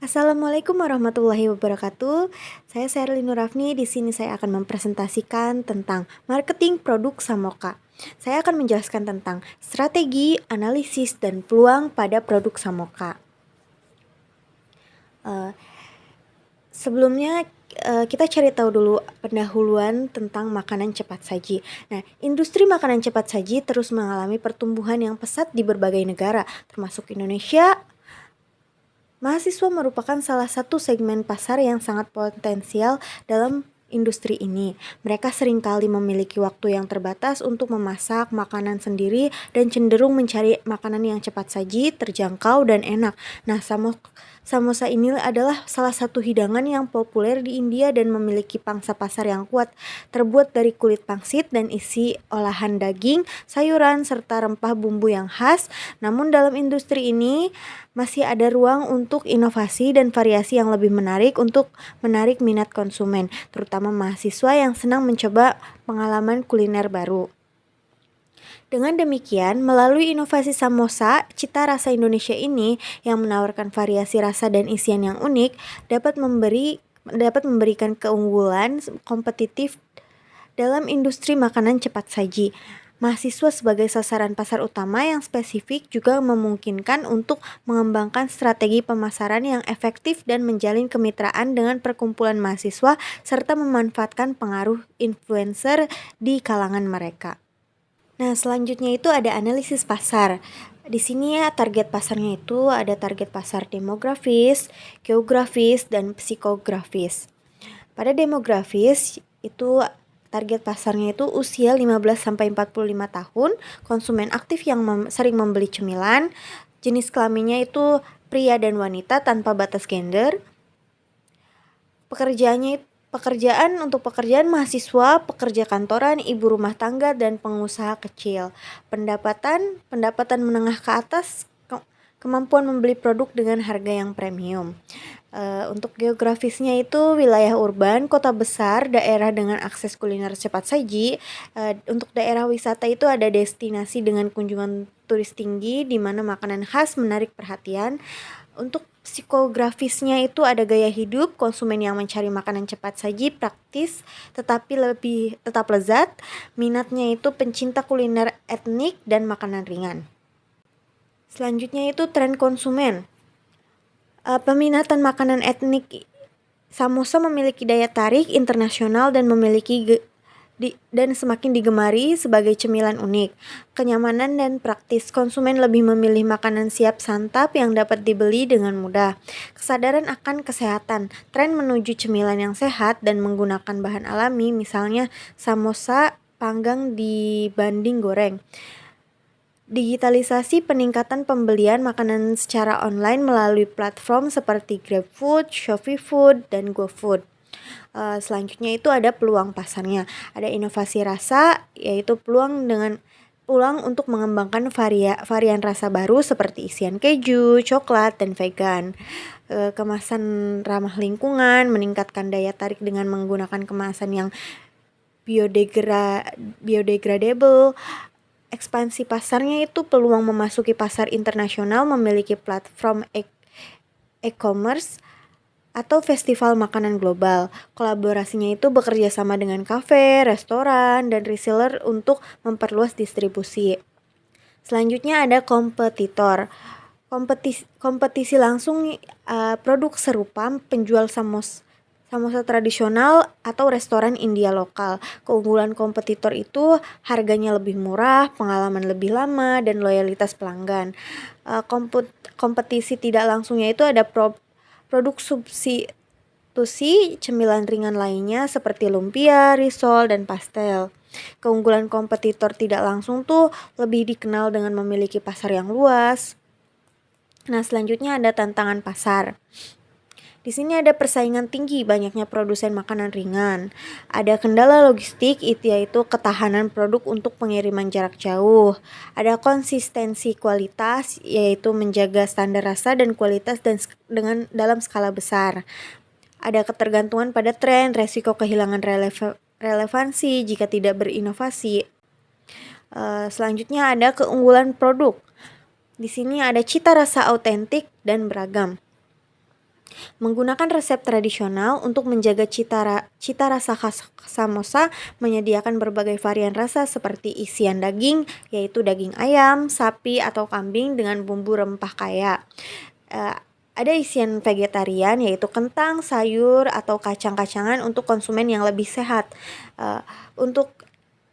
Assalamualaikum warahmatullahi wabarakatuh. Saya Sherly Nurafni. Di sini saya akan mempresentasikan tentang marketing produk Samoka. Saya akan menjelaskan tentang strategi, analisis, dan peluang pada produk Samoka. Sebelumnya kita cari tahu dulu pendahuluan tentang makanan cepat saji. Nah, industri makanan cepat saji terus mengalami pertumbuhan yang pesat di berbagai negara, termasuk Indonesia. Mahasiswa merupakan salah satu segmen pasar yang sangat potensial dalam industri ini. Mereka seringkali memiliki waktu yang terbatas untuk memasak makanan sendiri dan cenderung mencari makanan yang cepat saji, terjangkau, dan enak. Nah, samosa ini adalah salah satu hidangan yang populer di India dan memiliki pangsa pasar yang kuat. Terbuat dari kulit pangsit dan isi olahan daging, sayuran, serta rempah bumbu yang khas. Namun dalam industri ini masih ada ruang untuk inovasi dan variasi yang lebih menarik untuk menarik minat konsumen, terutama mahasiswa yang senang mencoba pengalaman kuliner baru. Dengan demikian, melalui inovasi samosa, cita rasa Indonesia ini yang menawarkan variasi rasa dan isian yang unik dapat memberikan keunggulan kompetitif dalam industri makanan cepat saji. Mahasiswa sebagai sasaran pasar utama yang spesifik juga memungkinkan untuk mengembangkan strategi pemasaran yang efektif dan menjalin kemitraan dengan perkumpulan mahasiswa serta memanfaatkan pengaruh influencer di kalangan mereka. Nah, selanjutnya itu ada analisis pasar. Di sini ya target pasarnya itu ada target pasar demografis, geografis, dan psikografis. Pada demografis itu target pasarnya itu usia 15-45 tahun, konsumen aktif yang sering membeli cemilan, jenis kelaminnya itu pria dan wanita tanpa batas gender. Pekerjaan untuk pekerjaan mahasiswa, pekerja kantoran, ibu rumah tangga, dan pengusaha kecil. Pendapatan menengah ke atas, kemampuan membeli produk dengan harga yang premium. Untuk geografisnya itu wilayah urban, kota besar, daerah dengan akses kuliner cepat saji. Untuk daerah wisata itu ada destinasi dengan kunjungan turis tinggi di mana makanan khas menarik perhatian. Untuk psikografisnya itu ada gaya hidup, konsumen yang mencari makanan cepat saji, praktis, tetapi tetap lezat. Minatnya itu pencinta kuliner etnik dan makanan ringan. Selanjutnya itu tren konsumen. Peminatan makanan etnik samosa memiliki daya tarik internasional dan dan semakin digemari sebagai cemilan unik. Kenyamanan dan praktis, konsumen lebih memilih makanan siap santap yang dapat dibeli dengan mudah. Kesadaran akan kesehatan, tren menuju cemilan yang sehat dan menggunakan bahan alami, misalnya samosa panggang dibanding goreng. Digitalisasi, peningkatan pembelian makanan secara online melalui platform seperti GrabFood, Shopee Food, dan GoFood. Selanjutnya itu ada peluang pasarnya. Ada inovasi rasa, yaitu peluang untuk mengembangkan varian rasa baru seperti isian keju, coklat, dan vegan. Kemasan ramah lingkungan, meningkatkan daya tarik dengan menggunakan kemasan yang biodegradable. Ekspansi pasarnya itu peluang memasuki pasar internasional, memiliki platform e-commerce atau festival makanan global. Kolaborasinya itu bekerja sama dengan kafe, restoran, dan reseller untuk memperluas distribusi. Selanjutnya ada kompetitor. Kompetisi langsung produk serupa penjual samosa tradisional atau restoran India lokal. Keunggulan kompetitor itu harganya lebih murah, pengalaman lebih lama, dan loyalitas pelanggan. Kompetisi tidak langsungnya itu ada produk substitusi cemilan ringan lainnya seperti lumpia, risol, dan pastel. Keunggulan kompetitor tidak langsung tuh lebih dikenal dengan memiliki pasar yang luas. Nah, selanjutnya ada tantangan pasar. Di sini ada persaingan tinggi, banyaknya produsen makanan ringan. Ada kendala logistik, yaitu ketahanan produk untuk pengiriman jarak jauh. Ada konsistensi kualitas, yaitu menjaga standar rasa dan kualitas dalam skala besar. Ada ketergantungan pada tren, resiko kehilangan relevansi jika tidak berinovasi. Selanjutnya ada keunggulan produk. Di sini ada cita rasa autentik dan beragam. Menggunakan resep tradisional untuk menjaga cita rasa khas samosa, menyediakan berbagai varian rasa seperti isian daging, yaitu daging ayam, sapi, atau kambing dengan bumbu rempah kaya. Eh, ada isian vegetarian yaitu kentang, sayur, atau kacang-kacangan untuk konsumen yang lebih sehat. Untuk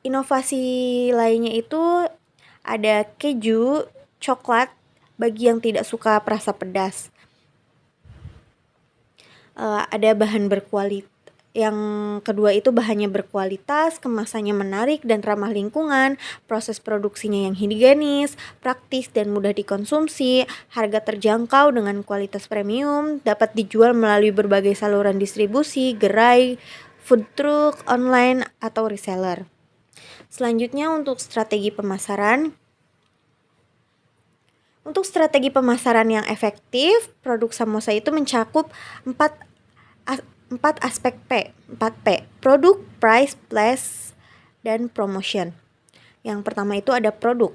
inovasi lainnya itu ada keju, coklat bagi yang tidak suka perasa pedas. Ada bahan berkualitas. Yang kedua itu bahannya berkualitas, kemasannya menarik dan ramah lingkungan, proses produksinya yang higienis, praktis dan mudah dikonsumsi, harga terjangkau dengan kualitas premium, dapat dijual melalui berbagai saluran distribusi, gerai, food truck, online, atau reseller. Selanjutnya untuk strategi pemasaran. Untuk strategi pemasaran yang efektif, produk samosa itu mencakup 4 aspek 4P. Produk, price, place, dan promotion. Yang pertama itu ada produk.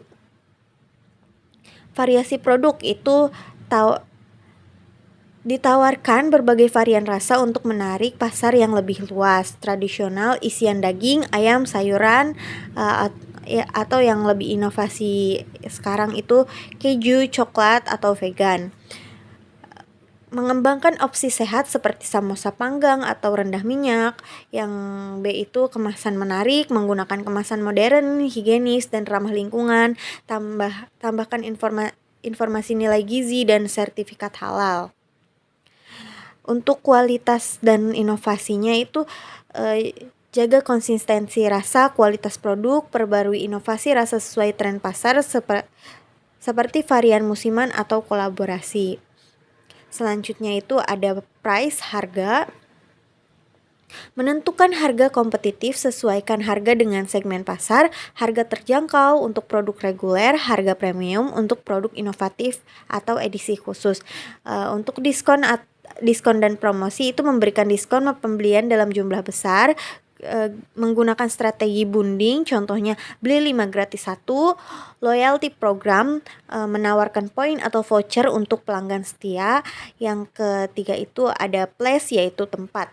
Variasi produk itu ditawarkan berbagai varian rasa untuk menarik pasar yang lebih luas. Tradisional, isian daging, ayam, sayuran, atau yang lebih inovasi sekarang itu keju, coklat, atau vegan. Mengembangkan opsi sehat seperti samosa panggang atau rendah minyak. Yang B itu kemasan menarik, menggunakan kemasan modern, higienis, dan ramah lingkungan. Tambahkan informasi nilai gizi dan sertifikat halal. Untuk kualitas dan inovasinya itu jaga konsistensi rasa, kualitas produk, perbarui inovasi rasa sesuai tren pasar seperti varian musiman atau kolaborasi. Selanjutnya itu ada price, harga. Menentukan harga kompetitif, sesuaikan harga dengan segmen pasar, harga terjangkau untuk produk reguler, harga premium untuk produk inovatif atau edisi khusus. Untuk diskon dan promosi itu memberikan diskon pembelian dalam jumlah besar, menggunakan strategi bunding, contohnya beli 5 gratis 1, loyalty program, menawarkan poin atau voucher untuk pelanggan setia. Yang ketiga itu ada place, yaitu tempat.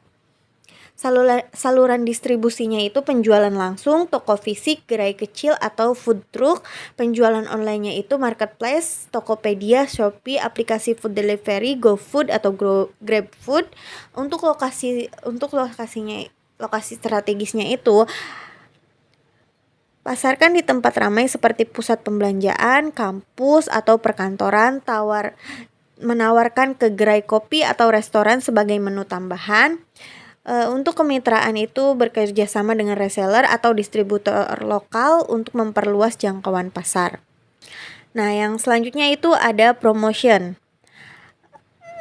Saluran distribusinya itu penjualan langsung, toko fisik, gerai kecil atau food truck. Penjualan online-nya itu marketplace, Tokopedia, Shopee, aplikasi food delivery, GoFood atau GrabFood. Untuk lokasi strategisnya itu pasarkan di tempat ramai seperti pusat pembelanjaan, kampus, atau perkantoran. Menawarkan ke gerai kopi atau restoran sebagai menu tambahan. Untuk kemitraan itu bekerja sama dengan reseller atau distributor lokal untuk memperluas jangkauan pasar. Nah, yang selanjutnya itu ada promotion.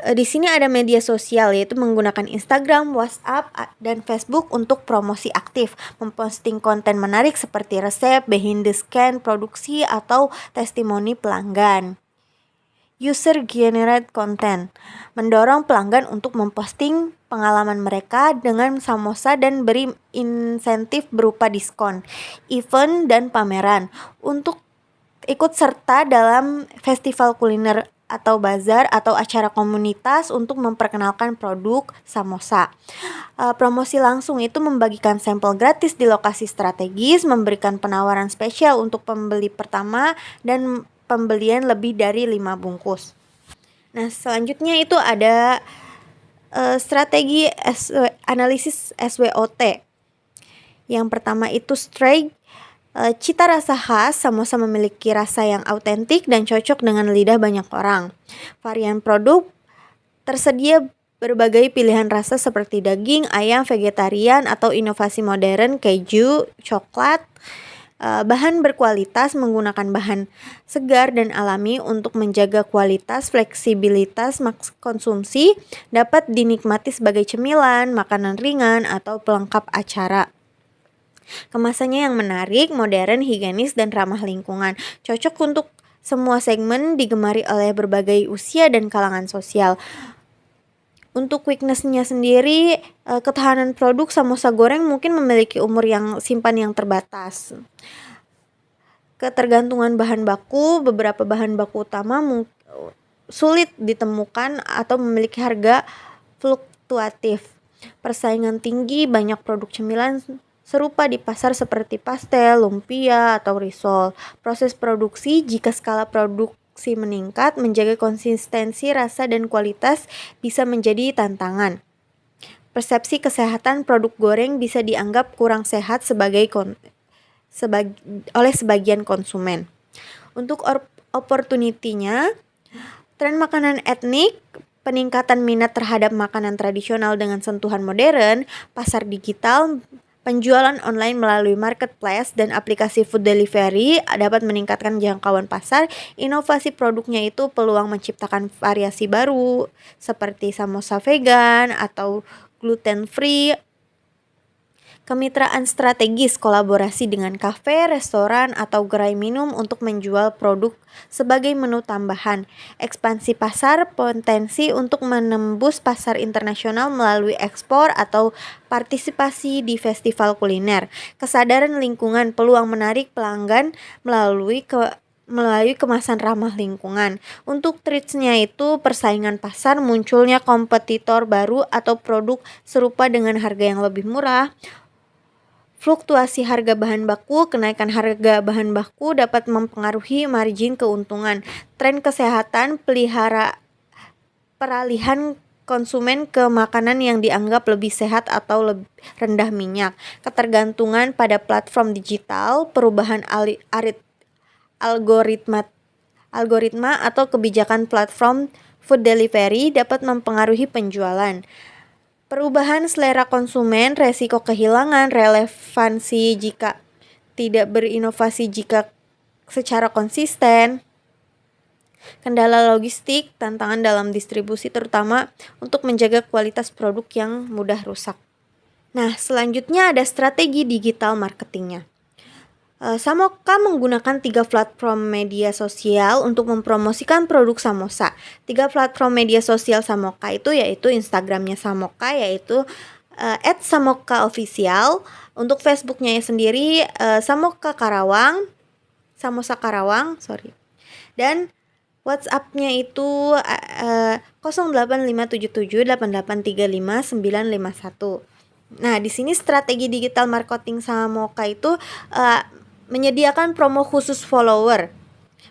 Di sini ada media sosial, yaitu menggunakan Instagram, WhatsApp, dan Facebook untuk promosi aktif, memposting konten menarik seperti resep, behind the scan, produksi, atau testimoni pelanggan. User generate content, mendorong pelanggan untuk memposting pengalaman mereka dengan samosa dan beri insentif berupa diskon, event, dan pameran. Untuk ikut serta dalam festival kuliner atau bazar atau acara komunitas untuk memperkenalkan produk samosa. Promosi langsung itu membagikan sampel gratis di lokasi strategis, memberikan penawaran spesial untuk pembeli pertama, dan pembelian lebih dari 5 bungkus. Nah, selanjutnya itu ada strategi analisis SWOT. Yang pertama itu strike. Cita rasa khas, samosa memiliki rasa yang autentik dan cocok dengan lidah banyak orang. Varian produk, tersedia berbagai pilihan rasa seperti daging, ayam, vegetarian, atau inovasi modern, keju, coklat. Bahan berkualitas, menggunakan bahan segar dan alami untuk menjaga kualitas, fleksibilitas konsumsi, dapat dinikmati sebagai cemilan, makanan ringan, atau pelengkap acara. Kemasannya yang menarik, modern, higienis, dan ramah lingkungan. Cocok untuk semua segmen, digemari oleh berbagai usia dan kalangan sosial. Untuk weakness-nya sendiri, ketahanan produk samosa goreng mungkin memiliki umur yang terbatas. Ketergantungan bahan baku, beberapa bahan baku utama sulit ditemukan atau memiliki harga fluktuatif. Persaingan tinggi, banyak produk cemilan serupa di pasar seperti pastel, lumpia, atau risol. Proses produksi, jika skala produksi meningkat, menjaga konsistensi rasa dan kualitas bisa menjadi tantangan. Persepsi kesehatan produk goreng bisa dianggap kurang sehat oleh sebagian konsumen. Untuk opportunity-nya, tren makanan etnik, peningkatan minat terhadap makanan tradisional dengan sentuhan modern, pasar digital, penjualan online melalui marketplace dan aplikasi food delivery dapat meningkatkan jangkauan pasar. Inovasi produknya itu peluang menciptakan variasi baru seperti samosa vegan atau gluten free. Kemitraan strategis, kolaborasi dengan kafe, restoran, atau gerai minum untuk menjual produk sebagai menu tambahan. Ekspansi pasar, potensi untuk menembus pasar internasional melalui ekspor atau partisipasi di festival kuliner. Kesadaran lingkungan, peluang menarik pelanggan melalui kemasan ramah lingkungan. Untuk treats-nya itu persaingan pasar, munculnya kompetitor baru atau produk serupa dengan harga yang lebih murah. Fluktuasi harga bahan baku, kenaikan harga bahan baku dapat mempengaruhi margin keuntungan. Tren kesehatan, peralihan konsumen ke makanan yang dianggap lebih sehat atau lebih rendah minyak. Ketergantungan pada platform digital, perubahan algoritma atau kebijakan platform food delivery dapat mempengaruhi penjualan. Perubahan selera konsumen, resiko kehilangan relevansi jika tidak berinovasi secara konsisten. Kendala logistik, tantangan dalam distribusi terutama untuk menjaga kualitas produk yang mudah rusak. Nah, selanjutnya ada strategi digital marketingnya. Samoka menggunakan 3 platform media sosial untuk mempromosikan produk samosa. 3 platform media sosial Samoka itu yaitu Instagramnya Samoka yaitu @samokaofficial. Untuk Facebooknya sendiri Samosa Karawang, dan WhatsApp-nya itu 085778835951. Nah, di sini strategi digital marketing Samoka itu menyediakan promo khusus follower,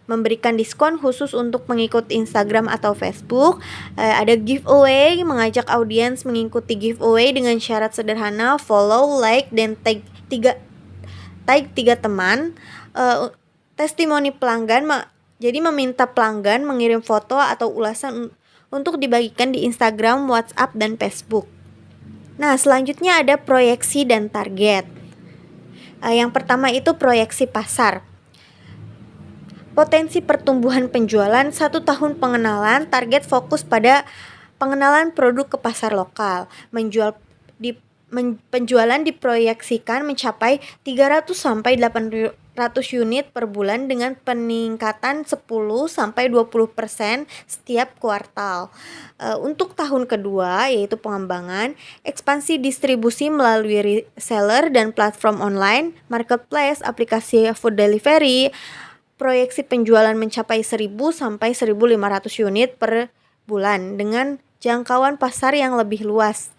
memberikan diskon khusus untuk pengikut Instagram atau Facebook, ada giveaway, mengajak audiens mengikuti giveaway dengan syarat sederhana, follow, like, dan tag 3 teman, testimoni pelanggan, jadi meminta pelanggan mengirim foto atau ulasan untuk dibagikan di Instagram, WhatsApp, dan Facebook. Nah, selanjutnya ada proyeksi dan target. Yang pertama itu proyeksi pasar. Potensi pertumbuhan penjualan 1 tahun pengenalan, target fokus pada pengenalan produk ke pasar lokal. Penjualan diproyeksikan mencapai 300 sampai 800 unit per bulan dengan peningkatan 10 sampai 20% setiap kuartal. Untuk tahun kedua yaitu pengembangan, ekspansi distribusi melalui reseller dan platform online, marketplace, aplikasi food delivery. Proyeksi penjualan mencapai 1000 sampai 1500 unit per bulan dengan jangkauan pasar yang lebih luas.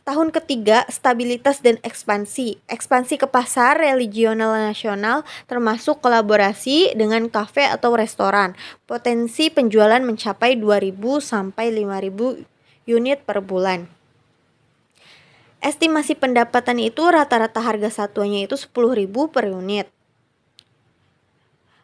Tahun ketiga, stabilitas dan ekspansi. Ekspansi ke pasar regional nasional termasuk kolaborasi dengan kafe atau restoran. Potensi penjualan mencapai 2000 sampai 5000 unit per bulan. Estimasi pendapatan itu rata-rata harga satuannya itu 10.000 per unit.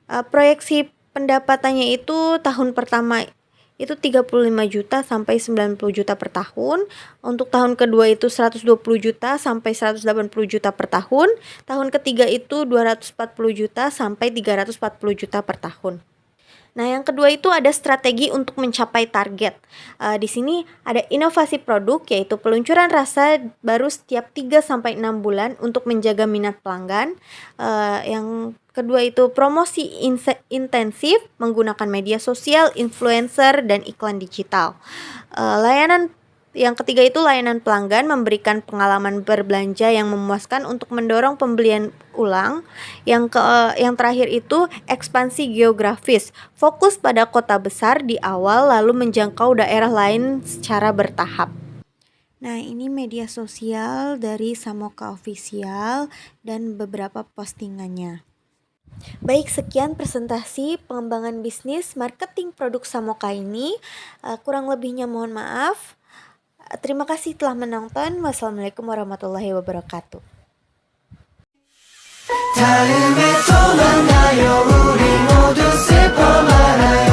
Proyeksi pendapatannya itu tahun pertama itu 35 juta sampai 90 juta per tahun. Untuk tahun kedua itu 120 juta sampai 180 juta per tahun. Tahun ketiga itu 240 juta sampai 340 juta per tahun. Nah, yang kedua itu ada strategi untuk mencapai target. Di sini ada inovasi produk yaitu peluncuran rasa baru setiap 3 sampai 6 bulan untuk menjaga minat pelanggan. Yang kedua itu promosi intensif menggunakan media sosial, influencer, dan iklan digital. Layanan Yang ketiga itu layanan pelanggan, memberikan pengalaman berbelanja yang memuaskan untuk mendorong pembelian ulang. Yang terakhir itu ekspansi geografis, fokus pada kota besar di awal lalu menjangkau daerah lain secara bertahap. Nah, ini media sosial dari Samoka Official dan beberapa postingannya. Baik, sekian presentasi pengembangan bisnis marketing produk Samoka ini. Kurang lebihnya mohon maaf. Terima kasih telah menonton. Wassalamualaikum warahmatullahi wabarakatuh. 다음에 또 만나요 우리 모두 슬퍼 말아요